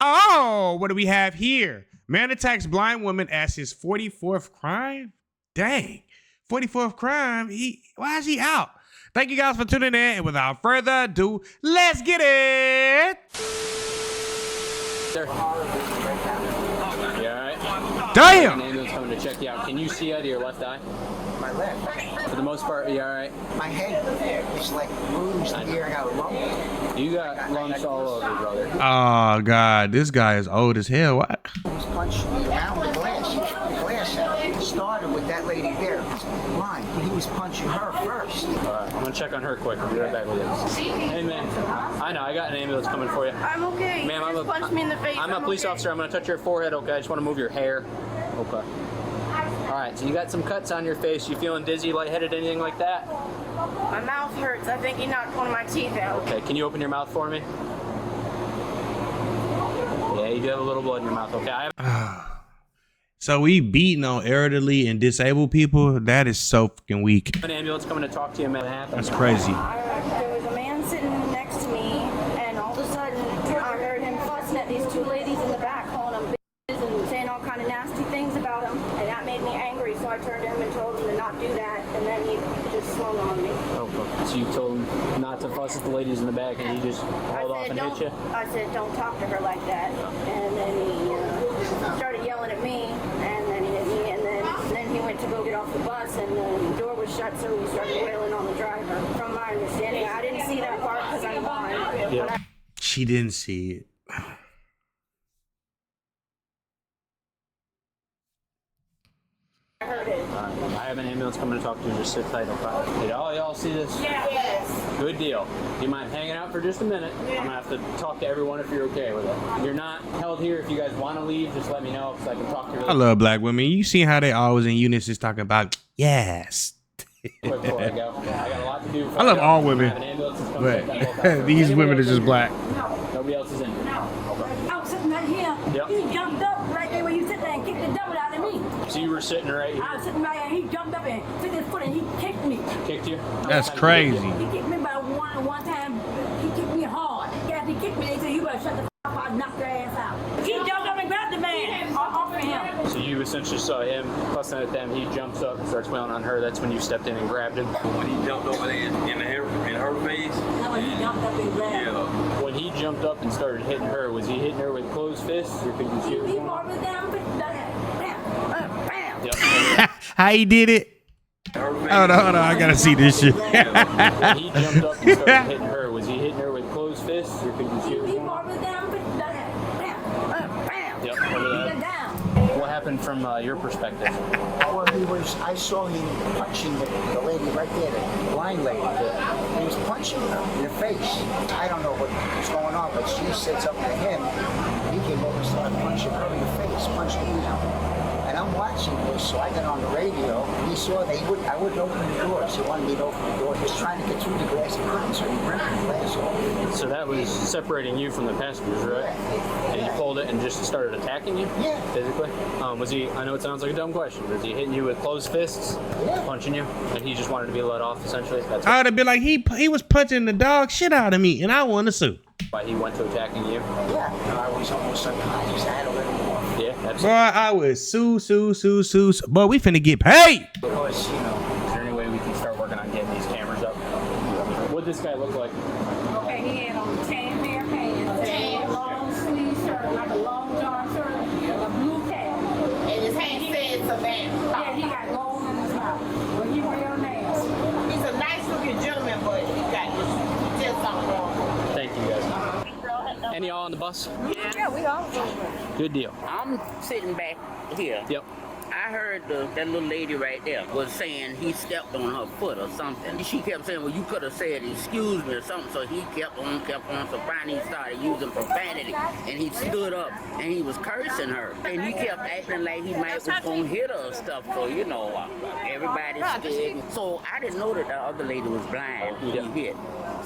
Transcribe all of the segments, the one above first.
Oh, what do we have here? Man attacks blind woman as his 44th crime? Dang. 44th crime? Why is he out? Thank you guys for tuning in. And without further ado, let's get it. You all right? Damn. An ambulance coming to check you out. Can you see out of your left eye? My left. For the most part, you all right? My head is like bruised here. I got a lump. You got lumps all over, brother. Oh, God. This guy is old as hell. What? He was punching me around the glass. He took the glass out. It started with that lady there. Blind. He was punching her first. All right, I'm going to check on her quick. I'll be right back with you. Hey, man. I know. I got an ambulance coming for you. I'm okay. Ma'am, Just punched me in the face. I'm a police officer. I'm going to touch your forehead, okay? I just want to move your hair. Okay. All right, so you got some cuts on your face. You feeling dizzy, lightheaded, anything like that? My mouth hurts. I think he knocked one of my teeth out. Okay, can you open your mouth for me? Yeah, you do have a little blood in your mouth, okay? So we beating on elderly and disabled people? That is so fucking weak. An ambulance coming to talk to you, man. That's crazy. There was a man sitting next to me, and all of a sudden, I heard him fussing at these two ladies in the back, calling them bitches and saying all kind of nasty things about them, and that made me angry, so I turned to him and told him to not do that, and then he just swung on me. Okay. So you told him not to fuss at the ladies in the back, and he just hauled off and hit you? I said, don't talk to her like that, and then he started yelling at me, and then he hit me, and then he went to go get off the bus, and the door was shut, so he started wailing on the driver. From my understanding, I didn't see that part because I'm blind. Yeah. She didn't see it. I heard it. I have an ambulance coming to talk to you. Just sit tight, okay? Did all y'all see this? Yes. Good deal. Do you mind hanging out for just a minute? Yeah. I'm going to have to talk to everyone if you're okay with it. You're not held here. If you guys want to leave, just let me know because I can talk to you. I love black women. You see how they always in unison talking about, yes. Quick before I go. I got a lot to do. I love all women, I have an ambulance that's coming to check that both out. these Anybody women are else just in black. here? Nobody else is in here? I was sitting right here. Yep. He jumped up right there where you sit there and kicked the devil out of me. So you were sitting right here. I was sitting right here. He jumped up and took his foot and he kicked me. Kicked you? That's crazy. He kicked me by one time. He kicked me hard. After he kicked me, they said, you better shut the f up. I'll knock your ass out. He jumped up and grabbed the man off of him. So you essentially saw him fussing at them. He jumps up and starts wailing on her. That's when you stepped in and grabbed him. When he jumped over there in her face. That's when he jumped up and grabbed Yeah. When he jumped up and started hitting her, was he hitting her with closed fists or could you see what was He going on? brought me down. Bam, bam. Yep. How he did it? Hold on, I gotta see this shit. When he jumped up and started hitting her, was he hitting her with closed fists or could you see what was He going brought on? me down. Bam, bam. Yep, over He there. went down. What happened from your perspective? Well, I saw him punching the lady right there, the blind lady. He was punching her in the face. I don't know what was going on, but she said something to him. He came over and started punching her in the face, punching me out. And I'm watching this, so I got on the radio. He saw that I wouldn't open the doors. He wanted me to open the door. He was trying to get through the glass. He couldn't, so he ripped the glass off. So that was separating you from the passengers, right? And he pulled it and just started attacking you? Yeah. Physically? Was he, I know it sounds like a dumb question, was he hitting you with closed fists? Yeah. Punching you? And he just wanted to be let off, essentially? That's I would have been like, he was punching the dog shit out of me, and I want to sue. why he went to attacking you? Yeah. And I was almost unconscious. I had to let him off. Yeah, Boy, absolutely. I would sue. Boy, we finna get paid. Because, Is there any way we can start working on getting these cameras up? What'd this guy look like? Okay, he had on tan pair of pants, and a long sleeve shirt, like a long john shirt, and a blue cap. And his hand said Savannah. Yeah, he got gold in his mouth. But he real nasty. He's a nice looking gentleman, but he got just something wrong. Thank you, guys. Any y'all on the bus? Yeah, we all. Good deal. I'm sitting back here. Yep. I heard that little lady right there was saying he stepped on her foot or something. She kept saying, well, you could have said, excuse me or something. So he kept on. So finally he started using profanity. And he stood up and he was cursing her. And he kept acting like he might was going to hit her or stuff. So, everybody's scared. So I didn't know that the other lady was blind who he hit.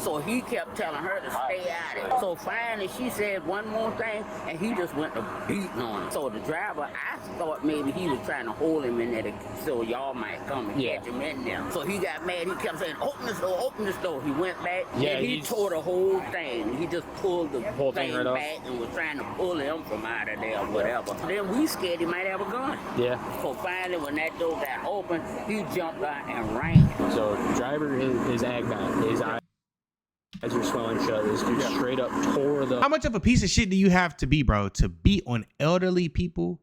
So he kept telling her to stay out of it. So finally she said one more thing, and he just went to beating on her. So the driver, I thought maybe he was trying to hold him in there so y'all might come and catch him in there. So he got mad. He kept saying, open this door, open this door. He went back, and he tore the whole thing. He just pulled the whole thing right back and was trying to pull him from out of there or whatever. Then we scared he might have a gun. Yeah. So finally, when that door got open, he jumped out and ran. So driver is ag back. His eyes are swelling shut. This dude straight up tore the. How much of a piece of shit do you have to be, bro, to beat on elderly people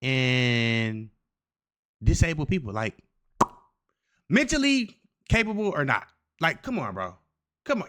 and disabled people? Like, mentally capable or not? Like, come on, bro. Come on.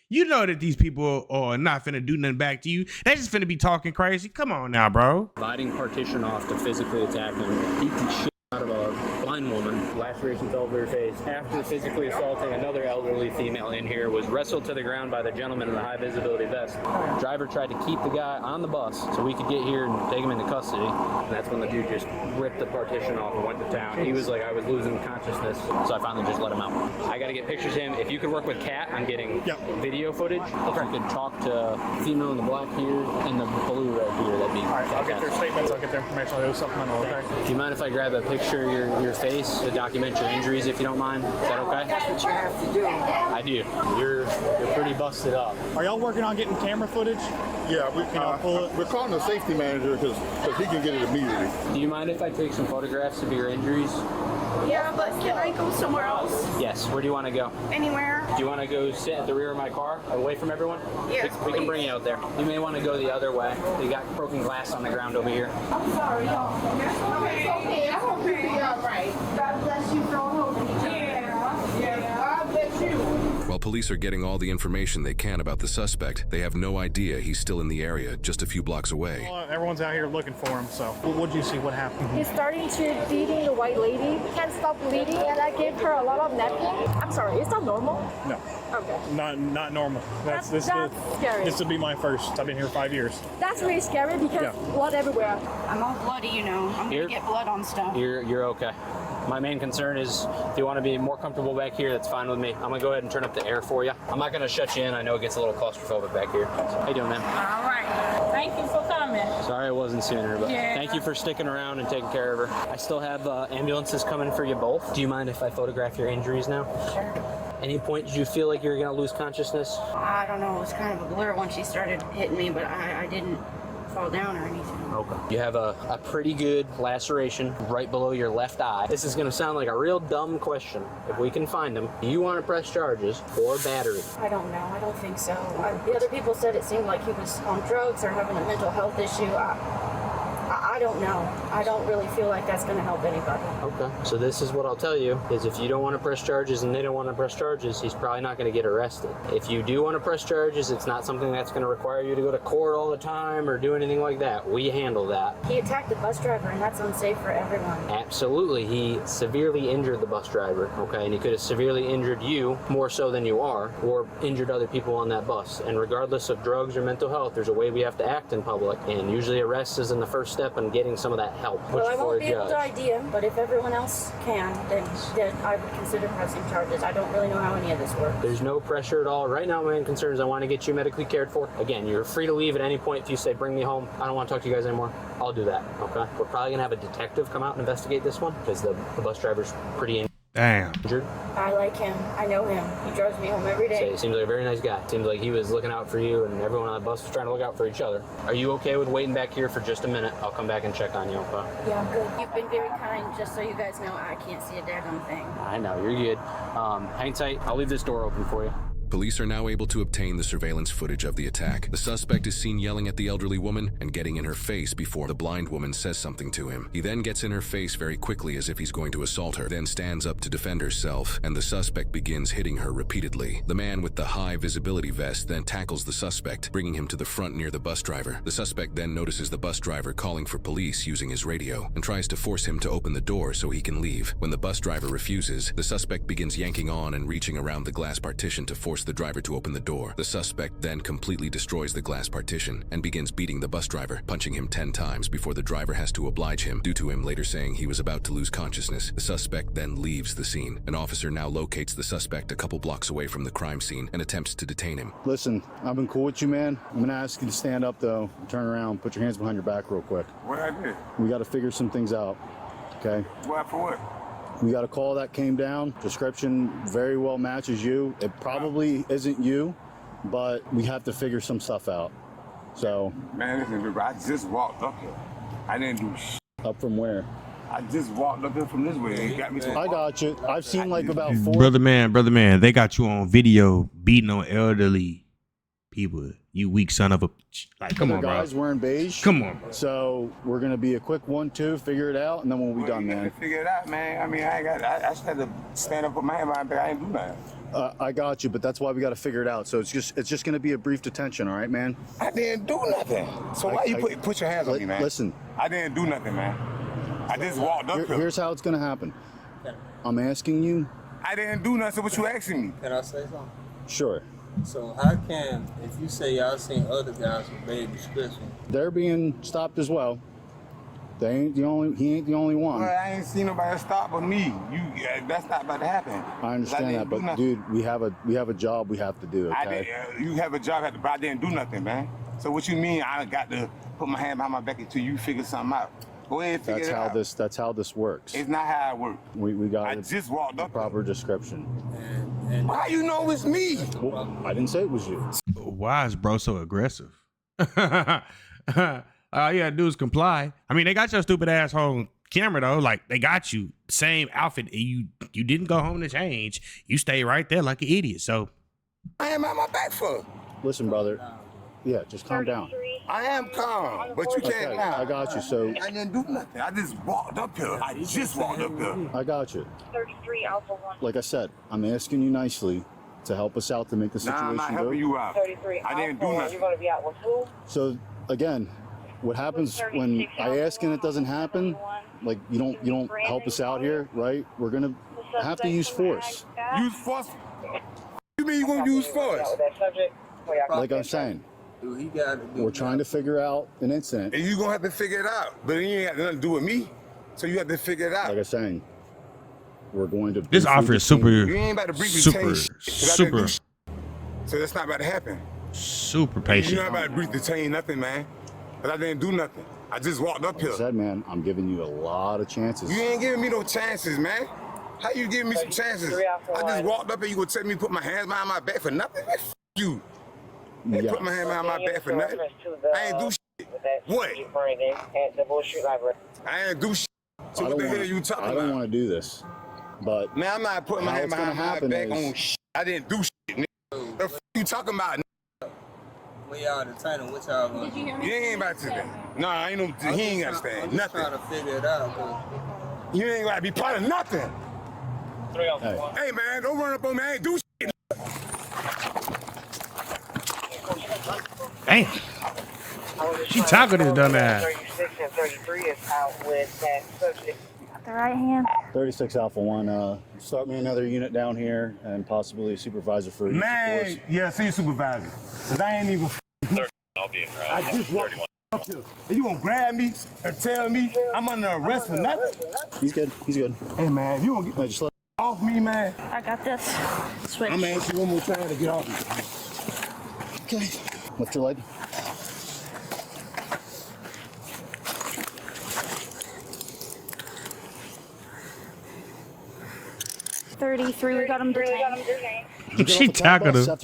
You know that these people are not finna do nothing back to you. They just finna be talking crazy. Come on now, bro. Dividing partition off to physically attack him. Beat the shit out of a blind woman. Lacerations all over her face. After physically assaulting another elderly female in here, was wrestled to the ground by the gentleman in the high visibility vest. Driver tried to keep the guy on the bus so we could get here and take him into custody. And that's when the dude just ripped the partition off and went to town. He was like, I was losing consciousness, so I finally just let him out. I gotta get pictures of him. If you could work with Kat on getting video footage, if you could talk to female in the black here and the blue right here, that'd be all right, I'll get their statements, I'll get their information, I'll do supplemental, okay? Do you mind if I grab a picture of your face to document your injuries, if you don't mind? Is that okay? That's what you have to do. I do. You're pretty busted up. Are y'all working on getting camera footage? Yeah, we're calling the safety manager because he can get it immediately. Do you mind if I take some photographs of your injuries? Yeah, but can I go somewhere else? Yes. Where do you want to go? Anywhere? Do you want to go sit at the rear of my car, away from everyone? Yes, We can bring you out there. You may want to go the other way. You got broken glass on the ground over here. I'm sorry, y'all. Okay, okay, I hope you'll be all right. God bless you for all hope. Yeah, God bless you. While police are getting all the information they can about the suspect, they have no idea he's still in the area, just a few blocks away. Well, everyone's out here looking for him, so. What'd you see? What happened? He's starting to beating the white lady. Can't stop bleeding, and I gave her a lot of napkin. I'm sorry, is that normal? No. Okay. Not normal. That's scary. This would be my first. I've been here 5 years. That's really scary because blood everywhere. I'm all bloody, you know. I'm gonna get blood on stuff. You're okay. My main concern is if you want to be more comfortable back here, that's fine with me. I'm gonna go ahead and turn up the air for you. I'm not gonna shut you in. I know it gets a little claustrophobic back here. How you doing, man? All right. Thank you for coming. Sorry it wasn't sooner, but thank you for sticking around and taking care of her. I still have ambulances coming for you both. Do you mind if I photograph your injuries now? Sure. Any point did you feel like you were gonna lose consciousness? I don't know. It was kind of a blur when she started hitting me, but I didn't fall down or anything. Okay. You have a pretty good laceration right below your left eye. This is gonna sound like a real dumb question. If we can find him, do you want to press charges or battery? I don't know. I don't think so. The other people said it seemed like he was on drugs or having a mental health issue. I don't know. I don't really feel like that's going to help anybody. Okay. So this is what I'll tell you, is if you don't want to press charges and they don't want to press charges, he's probably not going to get arrested. If you do want to press charges, it's not something that's going to require you to go to court all the time or do anything like that. We handle that. He attacked the bus driver, and that's unsafe for everyone. Absolutely. He severely injured the bus driver, okay? And he could have severely injured you more so than you are, or injured other people on that bus. And regardless of drugs or mental health, there's a way we have to act in public. And usually arrest is in the first step in getting some of that help. Well, I won't be able to ID him, but if everyone else can, then I would consider pressing charges. I don't really know how any of this works. There's no pressure at all. Right now, my main concern is I want to get you medically cared for. Again, you're free to leave at any point if you say, bring me home. I don't want to talk to you guys anymore. I'll do that, okay? We're probably going to have a detective come out and investigate this one because the bus driver's pretty injured. I like him. I know him. He drives me home every day. So he seems like a very nice guy. Seems like he was looking out for you and everyone on the bus was trying to look out for each other. Are you okay with waiting back here for just a minute? I'll come back and check on you, okay? Yeah, I'm good. You've been very kind. Just so you guys know, I can't see a daggone thing. I know, you're good. Hang tight. I'll leave this door open for you. Police are now able to obtain the surveillance footage of the attack. The suspect is seen yelling at the elderly woman and getting in her face before the blind woman says something to him. He then gets in her face very quickly as if he's going to assault her, then stands up to defend herself, and the suspect begins hitting her repeatedly. The man with the high visibility vest then tackles the suspect, bringing him to the front near the bus driver. The suspect then notices the bus driver calling for police using his radio and tries to force him to open the door so he can leave. When the bus driver refuses, the suspect begins yanking on and reaching around the glass partition to force force the driver to open the door. The suspect then completely destroys the glass partition and begins beating the bus driver, punching him 10 times before the driver has to oblige him, due to him later saying he was about to lose consciousness. The suspect then leaves the scene. An officer now locates the suspect a couple blocks away from the crime scene and attempts to detain him. Listen, I've been cool with you, man. I'm gonna ask you to stand up, though. Turn around, put your hands behind your back real quick. What I did? We gotta figure some things out, okay? What for what? We got a call that came down. Description very well matches you. It probably isn't you, but we have to figure some stuff out. So. Man, listen, I just walked up here. I didn't do shit. Up from where? I just walked up here from this way. It got me to I got you. I've seen like about 4. Brother man, they got you on video beating on elderly people. You weak son of a... Like, come on, bro. Guys wearing beige. Come on, bro. So we're going to be a quick 1-2, figure it out, and then we'll be done, man. Figure it out, man. I mean, I just had to stand up with my hand behind my back. I ain't do nothing. I got you, but that's why we got to figure it out. So it's just going to be a brief detention, all right, man? I didn't do nothing. So why you put your hands on me, man? Listen. I didn't do nothing, man. I just walked up here. Here's how it's going to happen. I'm asking you. I didn't do nothing. So what you asking me? Can I say something? Sure. So how can, if you say y'all seen other guys with baby description? They're being stopped as well. He ain't the only one. Well, I ain't seen nobody stop but me. That's not about to happen. I understand that, but dude, we have a job we have to do. Okay? You have a job, but I didn't do nothing, man. So what you mean? I got to put my hand behind my back until you figure something out. Go ahead and figure it out. That's how this works. It's not how it works. We got. I just walked up. Proper description. Why you know it's me? Well, I didn't say it was you. Why is bro so aggressive? All you gotta do is comply. I mean, they got your stupid asshole on camera though. Like, they got you same outfit. You didn't go home to change. You stay right there like an idiot. So I am on my back for. Listen, brother. Yeah, just calm down. I am calm, but you can't now. I got you. So I didn't do nothing. I just walked up here. I just walked up here. I got you. 33 Alpha 1. Like I said, I'm asking you nicely to help us out to make the situation I'm not go. helping you out. 33 I didn't do nothing. You're going to be out with who? So again, what happens when I ask and it doesn't happen? Like you don't help us out here, right? We're gonna have to use force. Use force? You mean you gonna use force? Like I'm saying. We're trying to figure out an incident. And you're going to have to figure it out. But it ain't got nothing to do with me. So you have to figure it out. Like I'm saying, we're going to... This offer is super... You ain't about to briefly super... So that's not about to happen. Super patient. You're not about to briefly detain nothing, man. But I didn't do nothing. I just walked up here. Like I said, man, I'm giving you a lot of chances. You ain't giving me no chances, man. How you giving me some chances? I just walked up here. You gonna tell me to put my hands behind my back for nothing? Man, f you. I put my hand behind my back for nothing. I ain't do shit. What? I ain't do shit. So what the hell are you talking about? I don't want to do this, but man, I'm not putting my hand behind my back on shit. I didn't do shit, nigga. The f you talking about, nigga? When y'all detaining, what y'all gonna do? You ain't about to. Nah, he ain't gotta stand nothing. I'm trying to figure it out. You ain't gotta be part of nothing. Hey man, don't run up on me. I ain't do shit. Damn. She talking this dumb ass. 36 and 33 is out with that subject. The right hand. 36 Alpha 1, start me another unit down here and possibly a supervisor for man, yeah, see your supervisor. Cause I ain't even I'll be in I just walked up here. And you gonna grab me and tell me I'm under arrest for nothing? He's good. He's good. Hey man, you gonna get just let off me, man? I got this. Switch. I'm gonna ask you one more time to get off me. Okay. Lift your leg. We got him detained. She tackled him.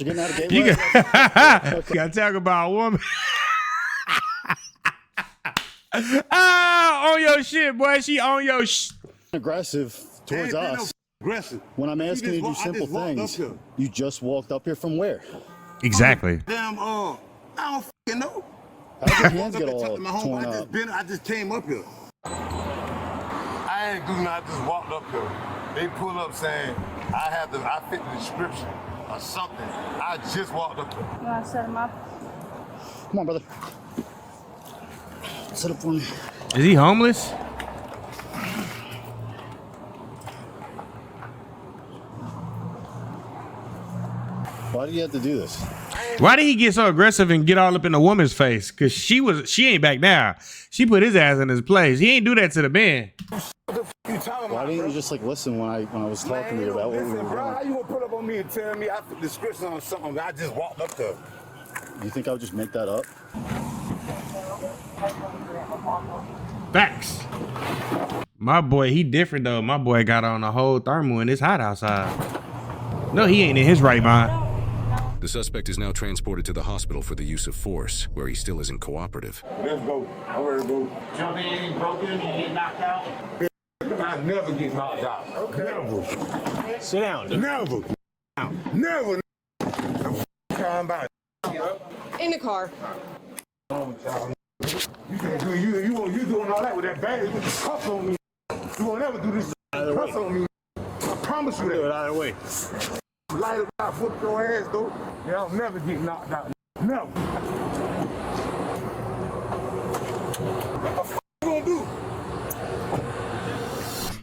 You gotta talk about a woman. On your shit, boy. She on your shit. Aggressive towards us. Aggressive. When I'm asking you to do simple things, you just walked up here from where? Exactly. Damn, I don't fucking know. How'd your hands get all torn up? I just came up here. I ain't do nothing. I just walked up here. They pull up saying I fit the description or something. I just walked up here. You want to set him up? Come on, brother. Set up for me. Is he homeless? Why do you have to do this? Why did he get so aggressive and get all up in the woman's face? Cause she ain't back now. She put his ass in his place. He ain't do that to the man. Why didn't you just like listen when I was talking to you about what we were doing? How you gonna pull up on me and tell me I put description on something that I just walked up to? You think I would just make that up? Facts. My boy, he different though. My boy got on a whole thermal and it's hot outside. No, he ain't in his right mind. The suspect is now transported to the hospital for the use of force, where he still isn't cooperative. Let's go. I'm ready to go. Jumping in, broken, you get knocked out. I never get knocked out. Okay. Never. Sit down. Never. Never. I'm about In the car. You can't do you doing all that with that bag. You put the cuffs on me. You won't ever do this cuffs on me. I promise you that. Do it either way. Light it out, flip your ass though. Yeah, I'll never get knocked out. Never. What the f you gonna do?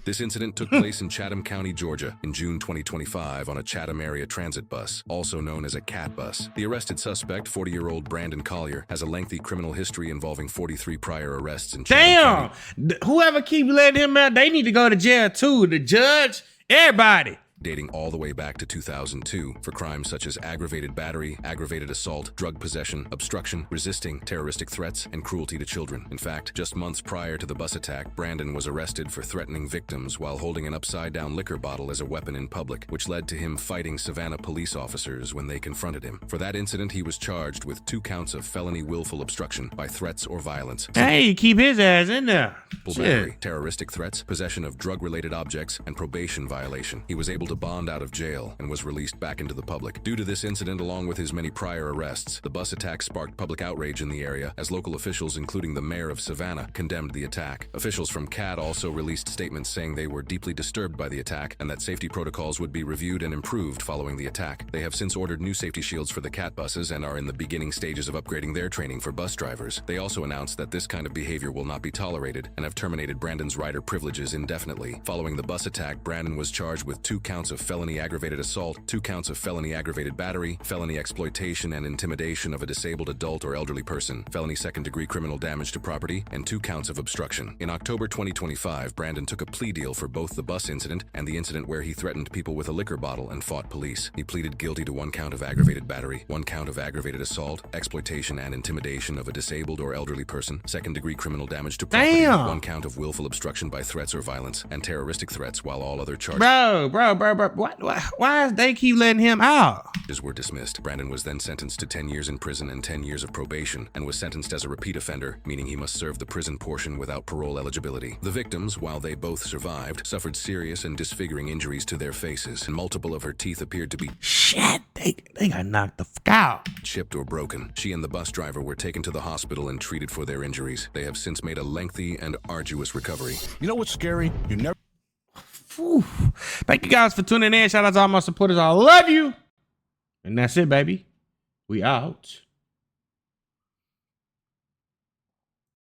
This incident took place in Chatham County, Georgia, in June 2025 on a Chatham area transit bus, also known as a CAT bus. The arrested suspect, 40-year-old Brandon Collier, has a lengthy criminal history involving 43 prior arrests in Chatham County. Whoever keep letting him out, they need to go to jail too. The judge, everybody. Dating all the way back to 2002 for crimes such as aggravated battery, aggravated assault, drug possession, obstruction, resisting, terroristic threats, and cruelty to children. In fact, just months prior to the bus attack, Brandon was arrested for threatening victims while holding an upside-down liquor bottle as a weapon in public, which led to him fighting Savannah police officers when they confronted him. For that incident, he was charged with 2 counts of felony willful obstruction by threats or violence. Hey, keep his ass in there. Battery, terroristic threats, possession of drug-related objects, and probation violation. He was able to bond out of jail and was released back into the public. Due to this incident, along with his many prior arrests, the bus attack sparked public outrage in the area as local officials, including the mayor of Savannah, condemned the attack. Officials from CAT also released statements saying they were deeply disturbed by the attack and that safety protocols would be reviewed and improved following the attack. They have since ordered new safety shields for the CAT buses and are in the beginning stages of upgrading their training for bus drivers. They also announced that this kind of behavior will not be tolerated and have terminated Brandon's rider privileges indefinitely. Following the bus attack, Brandon was charged with 2 counts of felony aggravated assault, 2 counts of felony aggravated battery, felony exploitation and intimidation of a disabled adult or elderly person, felony second-degree criminal damage to property, and 2 counts of obstruction. In October 2025, Brandon took a plea deal for both the bus incident and the incident where he threatened people with a liquor bottle and fought police. He pleaded guilty to 1 count of aggravated battery, 1 count of aggravated assault, exploitation and intimidation of a disabled or elderly person, second-degree criminal damage to property, 1 count of willful obstruction by threats or violence, and terroristic threats, while all other charges why they keep letting him out? Were dismissed. Brandon was then sentenced to 10 years in prison and 10 years of probation and was sentenced as a repeat offender, meaning he must serve the prison portion without parole eligibility. The victims, while they both survived, suffered serious and disfiguring injuries to their faces, and multiple of her teeth appeared to be they got knocked the fuck out, chipped or broken. She and the bus driver were taken to the hospital and treated for their injuries. They have since made a lengthy and arduous recovery. You know what's scary? You never. Whew. Thank you guys for tuning in. Shout out to all my supporters. I love you. And that's it, baby. We out.